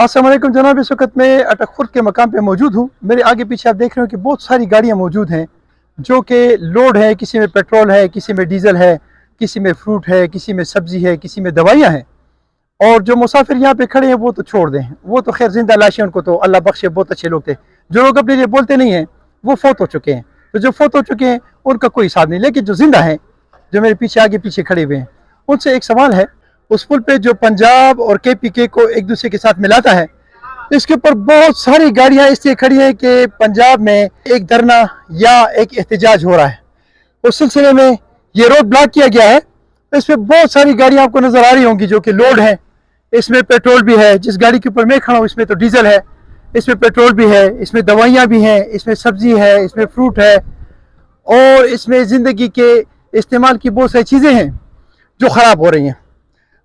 अस्सलाम वालेकुम जनाब, इस वक्त मैं अटक खुर्द के मकाम पे मौजूद हूँ। मेरे आगे पीछे आप देख रहे हो कि बहुत सारी गाड़ियाँ मौजूद हैं जो कि लोड है। किसी में पेट्रोल है, किसी में डीज़ल है, किसी में फ्रूट है, किसी में सब्ज़ी है, किसी में दवाइयाँ हैं। और जो मुसाफिर यहाँ पे खड़े हैं वो तो छोड़ दें, वो तो खैर जिंदा लाशें, उनको तो अल्लाह बख्शे, बहुत अच्छे लोग थे। जो लोग अपने लिए बोलते नहीं हैं वो फौत हो चुके हैं। तो जो फौत हो चुके हैं उनका कोई हिसाब नहीं, लेकिन जो जिंदा हैं, जो मेरे पीछे आगे पीछे खड़े हुए हैं, उनसे एक सवाल है। उस पुल पे जो पंजाब और KPK को एक दूसरे के साथ मिलाता है, इसके ऊपर बहुत सारी गाड़ियां इसलिए खड़ी हैं कि पंजाब में एक धरना या एक एहतजाज हो रहा है। उस सिलसिले में ये रोड ब्लॉक किया गया है। इसमें बहुत सारी गाड़ियां आपको नजर आ रही होंगी जो कि लोड है। इसमें पेट्रोल भी है, जिस गाड़ी के ऊपर मैं खड़ा हूँ इसमें तो डीजल है, इसमें पेट्रोल भी है, इसमें दवाइयाँ भी हैं, इसमें सब्जी है, इसमें फ्रूट है, और इसमें ज़िंदगी के इस्तेमाल की बहुत सारी चीज़ें हैं जो ख़राब हो रही हैं।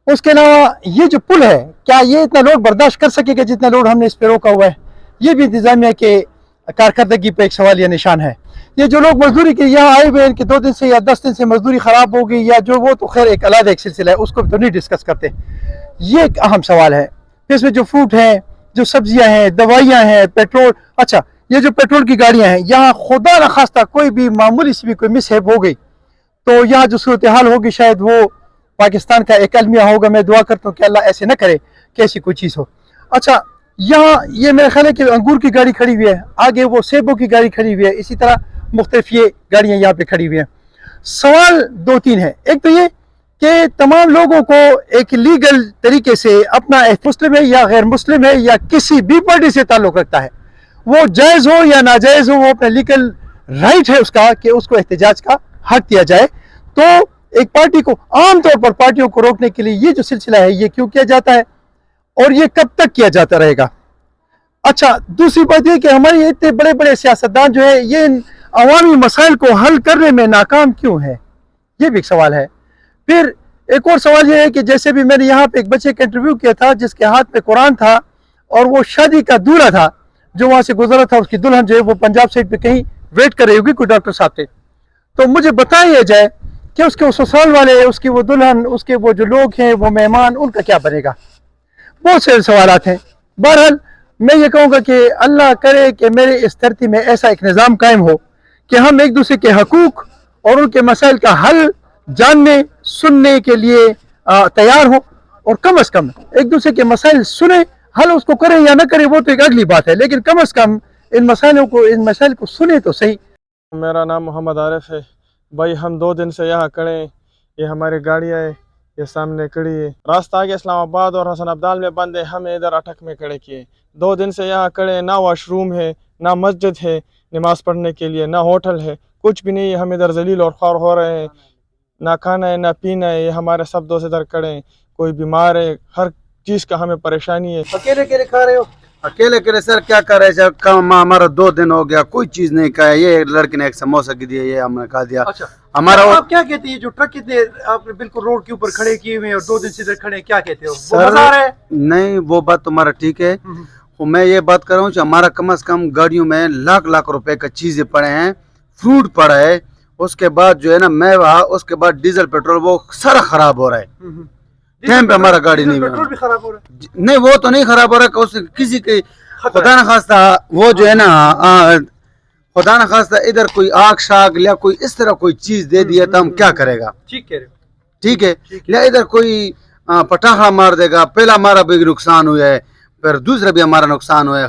उसके अलावा ये जो पुल है, क्या ये इतना लोड बर्दाश्त कर सकेगा जितना लोड हमने इस पर रोका हुआ है? ये भी इंतजामिया के कारकर्दगी पे एक सवालिया निशान है। ये जो लोग मजदूरी के यहाँ आए हुए हैं कि 2 दिन से या 10 दिन से मजदूरी ख़राब हो गई या जो, वो तो खैर एक अलग एक सिलसिला है, उसको तो नहीं डिस्कस करते। ये एक अहम सवाल है। इसमें जो फ्रूट है, जो सब्जियां हैं, दवाइयाँ हैं, पेट्रोल, अच्छा ये जो पेट्रोल की गाड़ियाँ हैं, यहाँ खुदा न खास्ता कोई भी मामूली सी भी कोई मिसहैप हो गई तो यहाँ जो सूरत हाल होगी शायद वो पाकिस्तान का एक अलमिया होगा। मैं दुआ करता हूँ कि अल्लाह ऐसे न करे कि ऐसी कोई चीज़ हो। अच्छा, यहाँ ये मेरे ख्याल है कि अंगूर की गाड़ी खड़ी हुई है, आगे वो सेबों की गाड़ी खड़ी हुई है, इसी तरह मुख्तलिफ ये गाड़ियाँ यहाँ पे खड़ी हुई हैं। सवाल 2-3 है। एक तो ये कि तमाम लोगों को एक लीगल तरीके से अपना मुस्लिम है या गैर मुस्लिम है या किसी भी पार्टी से ताल्लुक़ रखता है, वो जायज़ हो या नाजायज़ हो, वो अपना लीगल राइट है उसका कि उसको एहतजाज का हक दिया जाए। तो एक पार्टी को, आम तौर पर पार्टियों को रोकने के लिए ये जो सिलसिला है ये क्यों किया जाता है और ये कब तक किया जाता रहेगा? अच्छा, दूसरी बात ये कि हमारे इतने बड़े बड़े सियासतदान जो है ये अवामी मसाइल को हल करने में नाकाम क्यों है? ये भी एक सवाल है। फिर एक और सवाल ये है कि जैसे भी मैंने यहाँ पे एक बच्चे का इंटरव्यू किया था जिसके हाथ में कुरान था और वो शादी का दूल्हा था जो वहाँ से गुजरा था, उसकी दुल्हन जो है वो पंजाब साइड पे कहीं वेट कर रही होगी कोई डॉक्टर साहब थे। तो मुझे बताया जाए कि उसके ससुराल वाले, उसकी वो दुल्हन, उसके वो जो लोग हैं, वो मेहमान, उनका क्या बनेगा? बहुत से सवालात हैं। बहरहाल मैं ये कहूँगा कि अल्लाह करे कि मेरे इस धरती में ऐसा एक निज़ाम कायम हो कि हम एक दूसरे के हकूक़ और उनके मसाइल का हल जानने सुनने के लिए तैयार हो, और कम अज़ कम एक दूसरे के मसाइल सुने, हल उसको करें या न करें वो तो एक अगली बात है, लेकिन कम अज़ कम इन मसाइल को सुने तो सही। मेरा नाम मोहम्मद आरिफ है भाई। हम 2 दिन से यहाँ खड़े हैं। ये हमारी गाड़ियाँ है, ये सामने खड़ी है। रास्ता आगे इस्लामाबाद और हसन अब्दाल में बंद है, हमें इधर अटक में खड़े किए। 2 दिन से यहाँ खड़े हैं। ना वॉशरूम है, ना मस्जिद है नमाज पढ़ने के लिए, ना होटल है, कुछ भी नहीं है। हम इधर जलील और ख्वार हो रहे हैं, ना खाना है ना पीना है। ये हमारे सब दोस्त इधर खड़े हैं, कोई बीमार है, हर चीज़ का हमें परेशानी है। अकेले अकेले खा रहे हो? अकेले अकेले सर क्या कर रहे हैं? कम हमारा 2 दिन हो गया, कोई चीज नहीं खाया। ये लड़के ने एक समोसा की दिया, ये हमने खा दिया। अच्छा, हमारा आप क्या कहते हैं? जो ट्रक कितने आपने बिल्कुल रोड के ऊपर खड़े किए हुए हैं और 2 दिन से इधर खड़े हैं, क्या कहते हो? वो मजा आ रहा है? नहीं, वो बात तुम्हारा ठीक है। तो मैं ये बात कर रहा हूँ कि हमारा कम से कम गाड़ियों में लाख लाख रुपए का चीजें पड़े हैं, फ्रूट पड़ा है, उसके बाद जो है ना मेवा, उसके बाद डीजल पेट्रोल, वो सारा खराब हो रहा है। टाइम पे हमारा गाड़ी नहीं, पेट्रोल भी खराब हो रहा है? नहीं, वो तो नहीं खराब हो रहा है, किसी के खुदा न खास्ता वो जो है ना, खुदा न खास्ता इधर कोई आग शाग या कोई इस तरह कोई चीज दे दिया तो हम क्या करेगा? ठीक कह रहे हो। ठीक है, या इधर कोई पटाखा मार देगा, पहला हमारा भी नुकसान हुआ है, फिर दूसरा भी हमारा नुकसान हुआ है।